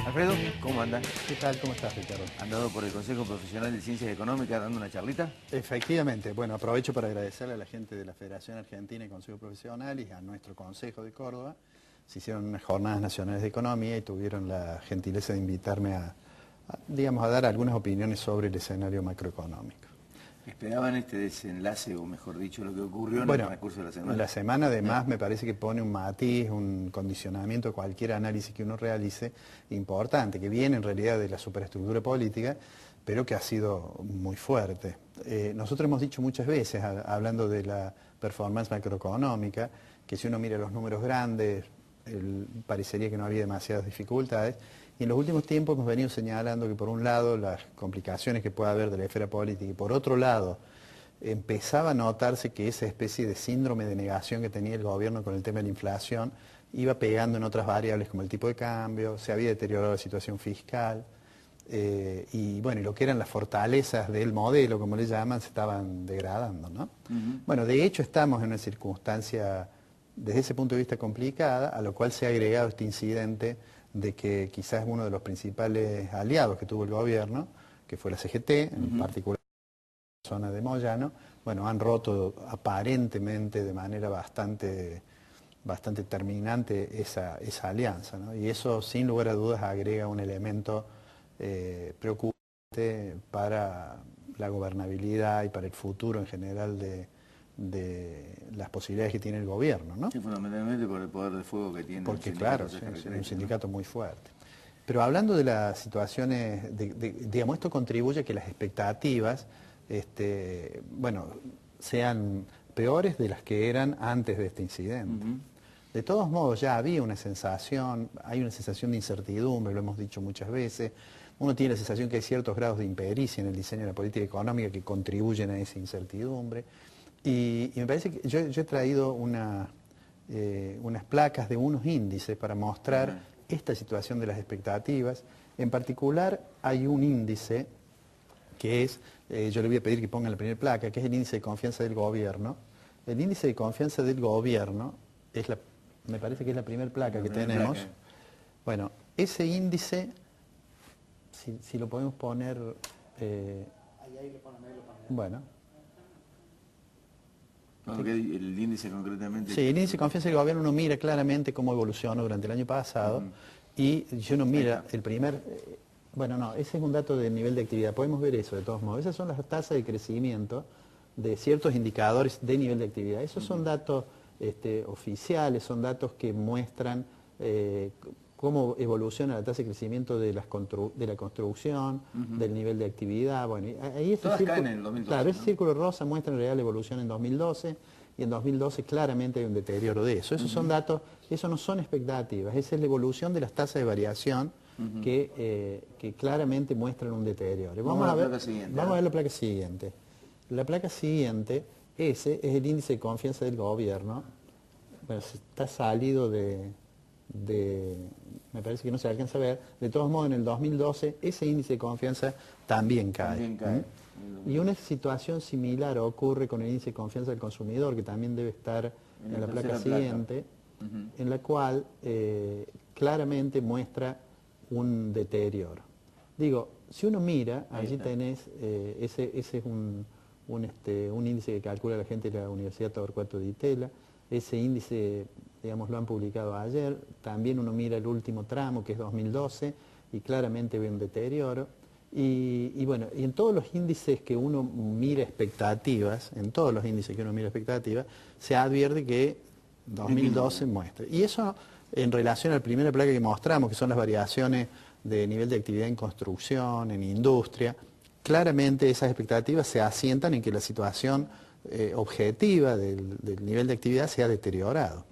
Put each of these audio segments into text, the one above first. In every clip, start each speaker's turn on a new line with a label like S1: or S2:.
S1: Alfredo, ¿cómo anda?
S2: ¿Qué tal? ¿Cómo estás, Ricardo?
S1: ¿Andado por el Consejo Profesional de Ciencias Económicas dando una charlita?
S2: Efectivamente, bueno, aprovecho para agradecerle a la gente de la Federación Argentina y Consejo Profesional y a nuestro Consejo de Córdoba. Se hicieron unas jornadas nacionales de economía y tuvieron la gentileza de invitarme digamos, a dar algunas opiniones sobre el escenario macroeconómico.
S1: ¿Esperaban este desenlace, o mejor dicho, lo que ocurrió en el
S2: Bueno,
S1: transcurso de la semana?
S2: la semana además me parece que pone un matiz, un condicionamiento a cualquier análisis que uno realice importante, que viene en realidad de la superestructura política, pero que ha sido muy fuerte. Nosotros hemos dicho muchas veces, hablando de la performance macroeconómica, que si uno mira los números grandes, parecería que no había demasiadas dificultades, y en los últimos tiempos hemos venido señalando que por un lado las complicaciones que puede haber de la esfera política y por otro lado empezaba a notarse que esa especie de síndrome de negación que tenía el gobierno con el tema de la inflación iba pegando en otras variables como el tipo de cambio, se había deteriorado la situación fiscal y bueno, y lo que eran las fortalezas del modelo, como le llaman, se estaban degradando, ¿no? Bueno, de hecho estamos en una circunstancia desde ese punto de vista complicada, a lo cual se ha agregado este incidente de que quizás uno de los principales aliados que tuvo el gobierno, que fue la CGT, en particular la zona de Moyano, bueno, han roto aparentemente de manera bastante terminante esa alianza, ¿no? Y eso sin lugar a dudas agrega un elemento preocupante para la gobernabilidad y para el futuro en general de las posibilidades que tiene el gobierno, ¿no?
S1: Sí, fundamentalmente por el poder de fuego que tiene.
S2: Porque claro, es un sindicato muy fuerte. Pero hablando de las situaciones, digamos, esto contribuye a que las expectativas, bueno, sean peores de las que eran antes de este incidente. De todos modos, ya había una sensación, hay una sensación de incertidumbre, lo hemos dicho muchas veces. Uno tiene la sensación que hay ciertos grados de impericia en el diseño de la política económica que contribuyen a esa incertidumbre. Y me parece que yo he traído unas placas de unos índices para mostrar esta situación de las expectativas. En particular, hay un índice que es, yo le voy a pedir que pongan la primera placa, que es el índice de confianza del gobierno. El índice de confianza del gobierno es me parece que es la primera placa que tenemos. Bueno, ese índice, si lo podemos poner... ahí lo ponemos. Bueno.
S1: El índice concretamente...
S2: Sí, el índice de confianza del gobierno uno mira claramente cómo evolucionó durante el año pasado y si uno mira el primer... bueno, no, ese es un dato de nivel de actividad, podemos ver eso de todos modos. Esas son las tasas de crecimiento de ciertos indicadores de nivel de actividad. Esos son datos oficiales, son datos que muestran cómo evoluciona la tasa de crecimiento de la construcción, del nivel de actividad. Bueno, ahí
S1: todas caen en el 2012.
S2: Claro, ese círculo rosa muestra en realidad la evolución en 2012 y en 2012 claramente hay un deterioro de eso. Esos son datos, eso no son expectativas, esa es la evolución de las tasas de variación que claramente muestran un deterioro. Vamos a ver la placa siguiente. La placa siguiente, ese es el índice de confianza del gobierno. Bueno, está salido me parece que no se alcanza a ver. De todos modos, en el 2012, ese índice de confianza también cae. Y una situación similar ocurre con el índice de confianza del consumidor, que también debe estar en la placa siguiente, en la cual claramente muestra un deterioro. Digo, si uno mira, allí tenés, ese es un índice que calcula la gente de la Universidad Torcuato Di Tella. Ese índice, digamos, lo han publicado ayer. También uno mira el último tramo, que es 2012, y claramente ve un deterioro. Y bueno, y en todos los índices que uno mira expectativas, se advierte que 2012 muestra. Y eso en relación a la primera placa que mostramos, que son las variaciones de nivel de actividad en construcción, en industria, claramente esas expectativas se asientan en que la situación objetiva del nivel de actividad se ha deteriorado.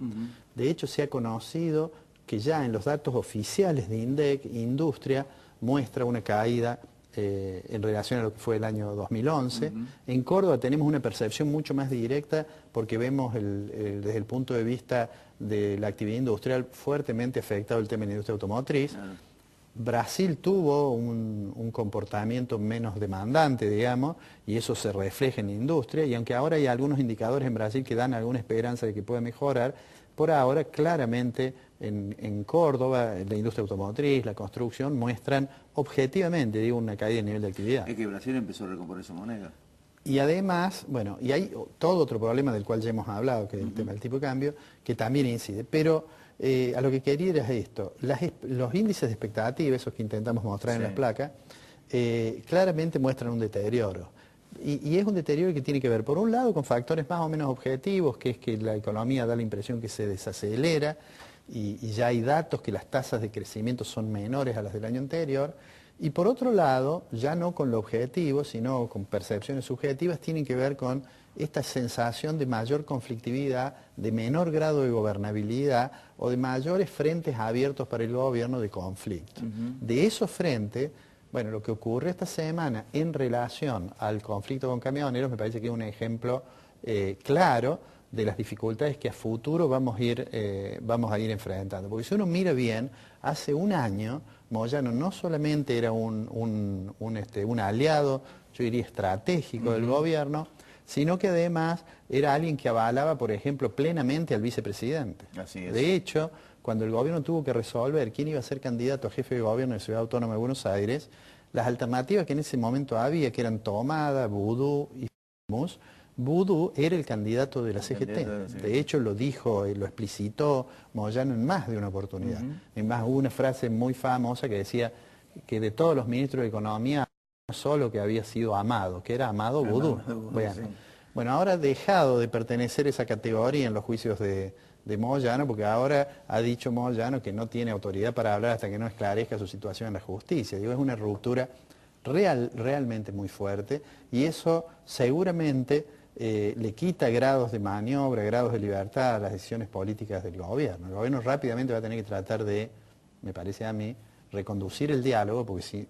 S2: De hecho, se ha conocido que ya en los datos oficiales de INDEC, industria muestra una caída en relación a lo que fue el año 2011. En Córdoba tenemos una percepción mucho más directa porque vemos desde el punto de vista de la actividad industrial fuertemente afectado el tema de la industria automotriz. Brasil tuvo un comportamiento menos demandante, digamos, y eso se refleja en la industria, y aunque ahora hay algunos indicadores en Brasil que dan alguna esperanza de que pueda mejorar, por ahora claramente en Córdoba, la industria automotriz, la construcción, muestran objetivamente, digo, una caída de nivel de actividad.
S1: Es que Brasil empezó a recomponer su moneda.
S2: Y además, bueno, y hay todo otro problema del cual ya hemos hablado, que es el tema del tipo de cambio, que también incide. Pero a lo que quería era esto, los índices de expectativa, esos que intentamos mostrar en las placas, claramente muestran un deterioro. Y es un deterioro que tiene que ver, por un lado, con factores más o menos objetivos, que es que la economía da la impresión que se desacelera, y ya hay datos que las tasas de crecimiento son menores a las del año anterior. Y por otro lado, ya no con lo objetivo, sino con percepciones subjetivas, tienen que ver con esta sensación de mayor conflictividad, de menor grado de gobernabilidad o de mayores frentes abiertos para el gobierno de conflicto. De esos frentes, bueno, lo que ocurre esta semana en relación al conflicto con camioneros me parece que es un ejemplo claro de las dificultades que a futuro vamos a ir enfrentando. Porque si uno mira bien, hace un año Moyano no solamente era un aliado, yo diría estratégico del gobierno, sino que además era alguien que avalaba, por ejemplo, plenamente al vicepresidente.
S1: Así es.
S2: De hecho, cuando el gobierno tuvo que resolver quién iba a ser candidato a jefe de gobierno de la Ciudad Autónoma de Buenos Aires, las alternativas que en ese momento había, que eran Tomada, Vudú y Fumus, Vudú era el candidato de la CGT. De hecho, lo dijo, lo explicitó Moyano en más de una oportunidad. En más, hubo una frase muy famosa que decía que de todos los ministros de Economía, solo que había sido Amado, que era Amado Vudú. Bueno, ahora ha dejado de pertenecer a esa categoría en los juicios de Moyano, porque ahora ha dicho Moyano que no tiene autoridad para hablar hasta que no esclarezca su situación en la justicia. Digo, es una ruptura realmente muy fuerte, y eso seguramente le quita grados de maniobra, grados de libertad a las decisiones políticas del gobierno. El gobierno rápidamente va a tener que tratar de, me parece a mí, reconducir el diálogo, porque si,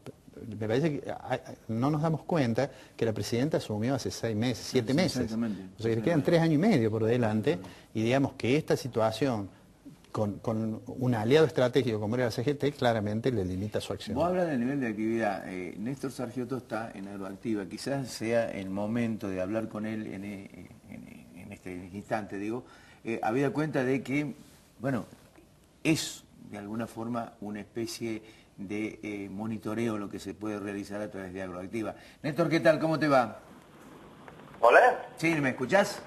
S2: me parece que no nos damos cuenta que la presidenta asumió hace 6 meses, 7 meses. O sea que le quedan 3 años y medio por delante, y digamos que esta situación con un aliado estratégico como era la CGT, claramente le limita su acción.
S1: Vos hablas del nivel de actividad. Néstor Sargioto está en Agroactiva. Quizás sea el momento de hablar con él en este instante, digo, habida cuenta de que, bueno, es de alguna forma una especie de monitoreo lo que se puede realizar a través de Agroactiva. Néstor, ¿qué tal? ¿Cómo te va?
S3: ¿Hola?
S1: ¿Sí? ¿Me escuchás?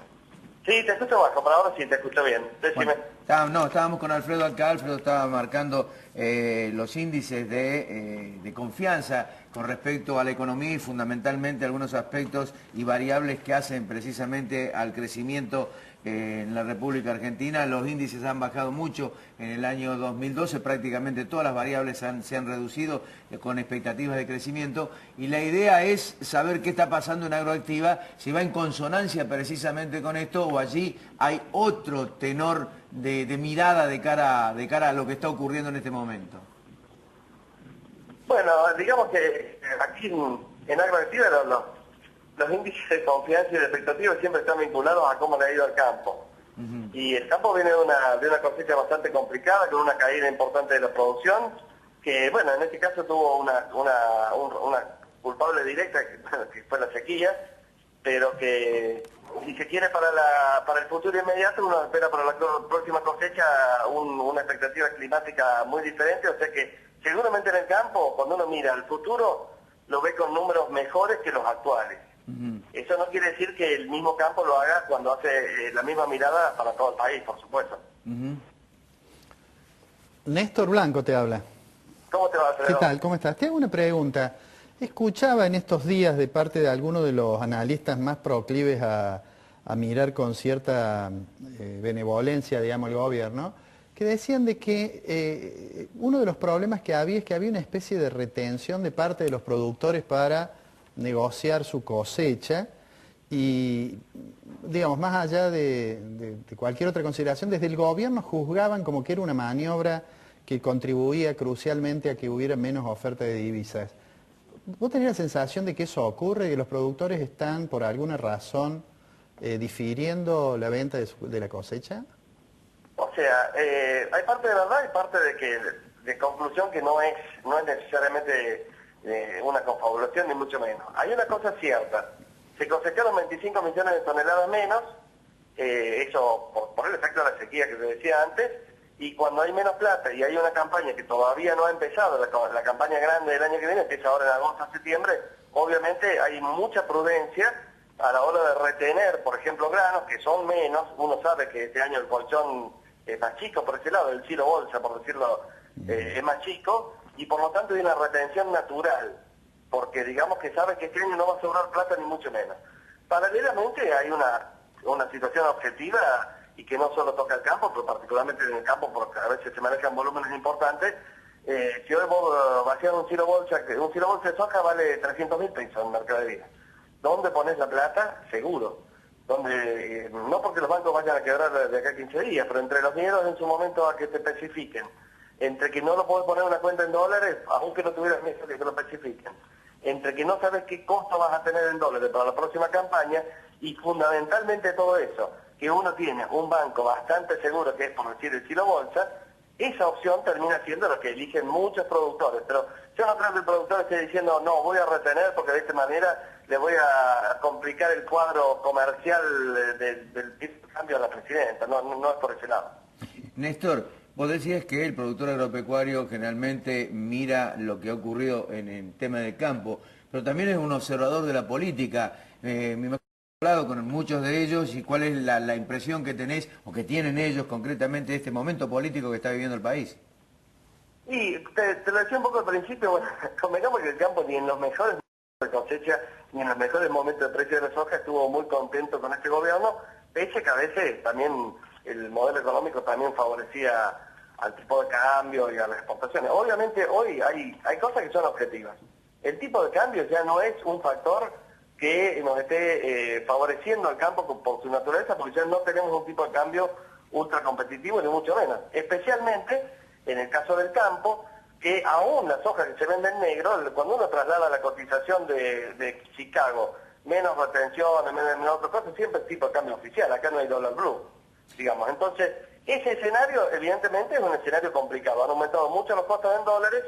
S3: Sí, te escucho bajo, pero ahora sí te escucho bien. Decime.
S1: Bueno, estábamos con Alfredo acá. Alfredo estaba marcando los índices de confianza con respecto a la economía y fundamentalmente algunos aspectos y variables que hacen precisamente al crecimiento en la República Argentina. Los índices han bajado mucho en el año 2012, prácticamente todas las variables se han reducido con expectativas de crecimiento, y la idea es saber qué está pasando en Agroactiva, si va en consonancia precisamente con esto o allí hay otro tenor de mirada de cara a lo que está ocurriendo en este momento.
S3: Bueno, digamos que aquí en Agroactiva los índices de confianza y de expectativas siempre están vinculados a cómo le ha ido al campo. Y el campo viene de una cosecha bastante complicada, con una caída importante de la producción, que bueno, en este caso tuvo una culpable directa, que fue la sequía, pero que si se quiere para el futuro inmediato, uno espera para la próxima cosecha una expectativa climática muy diferente, o sea que seguramente en el campo, cuando uno mira al futuro, lo ve con números mejores que los actuales. Eso no quiere decir que el mismo campo lo haga cuando hace la misma mirada para todo el país, por supuesto.
S2: Néstor Blanco te habla.
S3: ¿Cómo te va, Alfredo?
S2: ¿Qué tal? ¿Cómo estás? Te hago una pregunta. Escuchaba en estos días de parte de algunos de los analistas más proclives a mirar con cierta benevolencia, digamos, el gobierno, que decían de que uno de los problemas que había es que había una especie de retención de parte de los productores para negociar su cosecha y, digamos, más allá de cualquier otra consideración, desde el gobierno juzgaban como que era una maniobra que contribuía crucialmente a que hubiera menos oferta de divisas. ¿Vos tenés la sensación de que eso ocurre, que los productores están por alguna razón difiriendo la venta de la cosecha?
S3: O sea, hay parte de verdad y parte de conclusión que no es necesariamente una confabulación, ni mucho menos. Hay una cosa cierta, se cosecharon 25 millones de toneladas menos, eso por el efecto de la sequía que te decía antes, y cuando hay menos plata y hay una campaña que todavía no ha empezado, la campaña grande del año que viene, empieza ahora en agosto, septiembre, obviamente hay mucha prudencia a la hora de retener, por ejemplo, granos, que son menos. Uno sabe que este año el colchón es más chico por ese lado, el silo bolsa, por decirlo, es más chico, y por lo tanto hay una retención natural, porque digamos que sabe que este año no va a sobrar plata ni mucho menos. Paralelamente hay una situación objetiva y que no solo toca el campo, pero particularmente en el campo, porque a veces se manejan volúmenes importantes. Si hoy vos vacías un silo bolsa de soja vale 300.000 pesos en mercadería. ¿Dónde pones la plata? Seguro. Donde, no porque los bancos vayan a quebrar de acá a 15 días, pero entre los miedos en su momento a que te especifiquen, entre que no lo puedes poner en una cuenta en dólares, aunque no tuvieras miedo que te lo especifiquen, entre que no sabes qué costo vas a tener en dólares para la próxima campaña, y fundamentalmente todo eso, que uno tiene un banco bastante seguro, que es por decir el silo bolsa, esa opción termina siendo lo que eligen muchos productores. Pero yo no creo que el productor esté diciendo, no, voy a retener porque de esta manera le voy a complicar el cuadro comercial del cambio a la presidenta. No es por ese lado.
S1: Néstor, vos decías que el productor agropecuario generalmente mira lo que ha ocurrido en el tema del campo, pero también es un observador de la política. Me imagino que has hablado con muchos de ellos, y cuál es la impresión que tenés o que tienen ellos concretamente de este momento político que está viviendo el país.
S3: Y te lo decía un poco al principio, bueno, convengamos que el campo ni en los mejores de cosecha ni en los mejores momentos de precio de la soja estuvo muy contento con este gobierno, pese que a veces también el modelo económico también favorecía al tipo de cambio y a las exportaciones. Obviamente hoy hay cosas que son objetivas. El tipo de cambio ya no es un factor que nos esté favoreciendo al campo por su naturaleza, porque ya no tenemos un tipo de cambio ultra competitivo, ni mucho menos. Especialmente en el caso del campo, que aún la soja que se vende en negro, cuando uno traslada la cotización de Chicago, menos retenciones, menos otras cosas, siempre el tipo de cambio oficial, acá no hay dólar blue, digamos. Entonces, ese escenario evidentemente es un escenario complicado. Han aumentado mucho los costos en dólares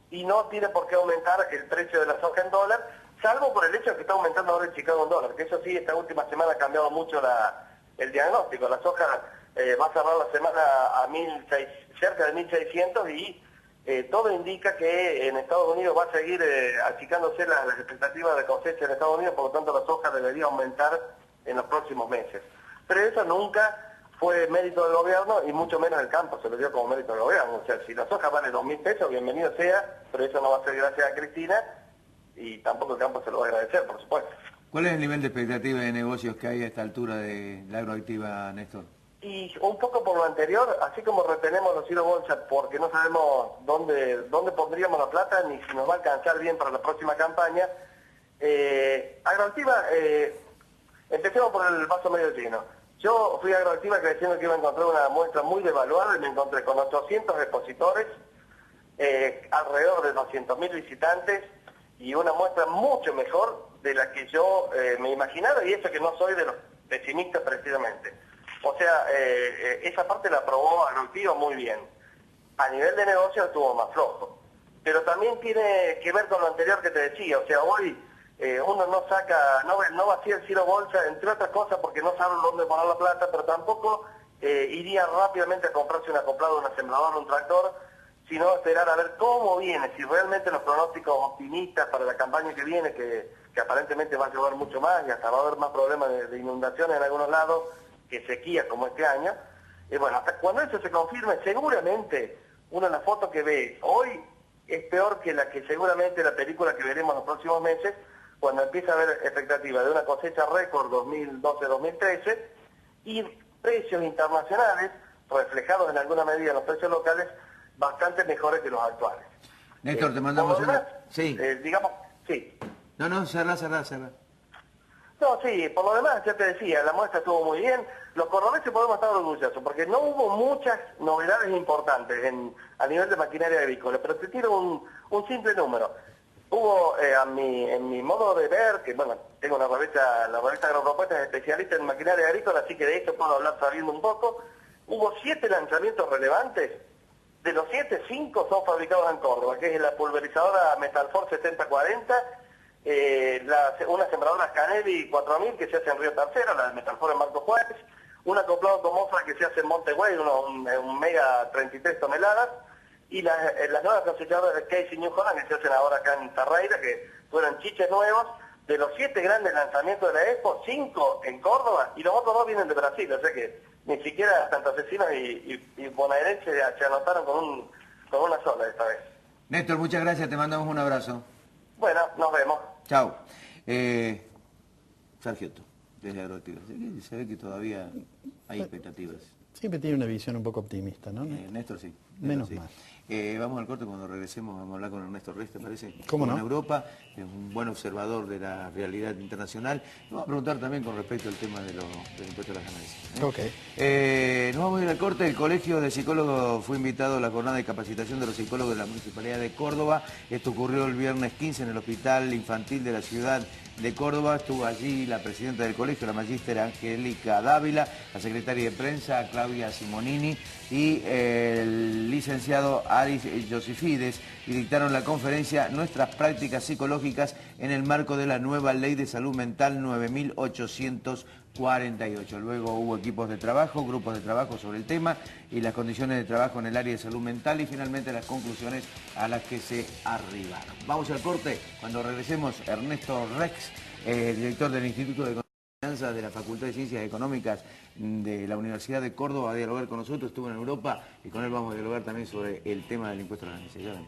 S3: y no tiene por qué aumentar el precio de la soja en dólar, salvo por el hecho de que está aumentando ahora el Chicago en dólar, que eso sí, esta última semana ha cambiado mucho el diagnóstico. La soja va a cerrar la semana a cerca de 1.600 y todo indica que en Estados Unidos va a seguir achicándose las expectativas de cosecha en Estados Unidos, por lo tanto la soja debería aumentar en los próximos meses. Pero eso nunca fue mérito del gobierno y mucho menos el campo se lo dio como mérito del gobierno. O sea, si la soja vale 2.000 pesos, bienvenido sea, pero eso no va a ser gracias a Cristina y tampoco el campo se lo va a agradecer, por supuesto.
S1: ¿Cuál es el nivel de expectativa de negocios que hay a esta altura de la agroactiva, Néstor?
S3: Y un poco por lo anterior, así como retenemos los hilos bolsa porque no sabemos dónde pondríamos la plata ni si nos va a alcanzar bien para la próxima campaña, Agroactiva, empecemos por el vaso medio lleno. Yo fui a Agroactiva creyendo que iba a encontrar una muestra muy devaluada y me encontré con 800 expositores, alrededor de 200.000 visitantes y una muestra mucho mejor de la que yo me imaginaba, y eso que no soy de los pesimistas precisamente. O sea, esa parte la aprobó Agroactiva muy bien. A nivel de negocio estuvo más flojo. Pero también tiene que ver con lo anterior que te decía. O sea, hoy uno no vacía el silo bolsa, entre otras cosas porque no sabe dónde poner la plata, pero tampoco iría rápidamente a comprarse un acoplado, una sembradora, un tractor, sino esperar a ver cómo viene, si realmente los pronósticos optimistas para la campaña que viene, que aparentemente va a llover mucho más y hasta va a haber más problemas de inundaciones en algunos lados, que sequías como este año. Bueno, hasta cuando eso se confirme, seguramente una de las fotos que ve hoy es peor que la que seguramente la película que veremos en los próximos meses, cuando empieza a haber expectativa de una cosecha récord 2012-2013 y precios internacionales reflejados en alguna medida en los precios locales bastante mejores que los actuales.
S1: Néstor, te mandamos
S3: una...
S1: Sí.
S3: Digamos, sí.
S1: No, cerrá.
S3: No, sí, por lo demás, ya te decía, la muestra estuvo muy bien. Los cordobeses podemos estar orgullosos, porque no hubo muchas novedades importantes a nivel de maquinaria agrícola, pero te tiro un simple número. Hubo, en mi modo de ver, que bueno, tengo una revista, la revista Agropropuestas, especialista en maquinaria agrícola, así que de esto puedo hablar sabiendo un poco. Hubo 7 lanzamientos relevantes. De los 7, 5 son fabricados en Córdoba, que es la pulverizadora Metalfor 7040, una sembradora Canelli 4000 que se hace en Río Tercero, la de Metalfor en Marco Juárez, un acoplado con mofra que se hace en Montegüey, un mega 33 toneladas, y las nuevas cosechadoras de Casey New Holland que se hacen ahora acá en Tarraira, que fueron chiches nuevos. De los 7 grandes lanzamientos de la Expo, 5 en Córdoba y los otros 2 vienen de Brasil, o sea que ni siquiera santafesinos y bonaerenses se anotaron con una sola esta vez.
S1: Néstor, muchas gracias, te mandamos un abrazo.
S3: Bueno, nos vemos.
S1: Chao. Sargento, desde Agroactiva. Se ve que todavía hay expectativas.
S2: Siempre tiene una visión un poco optimista, ¿no?
S1: Néstor sí.
S2: Menos
S1: sí.
S2: mal.
S1: Vamos al corte, cuando regresemos vamos a hablar con Ernesto Rex, ¿te parece?
S2: ¿Cómo no?
S1: En Europa, es un buen observador de la realidad internacional. Nos vamos a preguntar también con respecto al tema del impuesto a las ganancias.
S2: Ok.
S1: Nos vamos a ir al corte. El Colegio de Psicólogos fue invitado a la jornada de capacitación de los psicólogos de la Municipalidad de Córdoba. Esto ocurrió el viernes 15 en el Hospital Infantil de la ciudad de Córdoba. Estuvo allí la presidenta del colegio, la magíster Angélica Dávila, la secretaria de prensa, Claudia Simonini, y el licenciado Aris Josifides, y dictaron la conferencia Nuestras prácticas psicológicas en el marco de la nueva Ley de Salud Mental 9848. Luego hubo equipos de trabajo, grupos de trabajo sobre el tema y las condiciones de trabajo en el área de salud mental, y finalmente las conclusiones a las que se arribaron. Vamos al corte. Cuando regresemos, Ernesto Rex, director del Instituto de Finanzas de la Facultad de Ciencias Económicas de la Universidad de Córdoba, va a dialogar con nosotros. Estuvo en Europa y con él vamos a dialogar también sobre el tema del impuesto a la ganancia. Ya ven.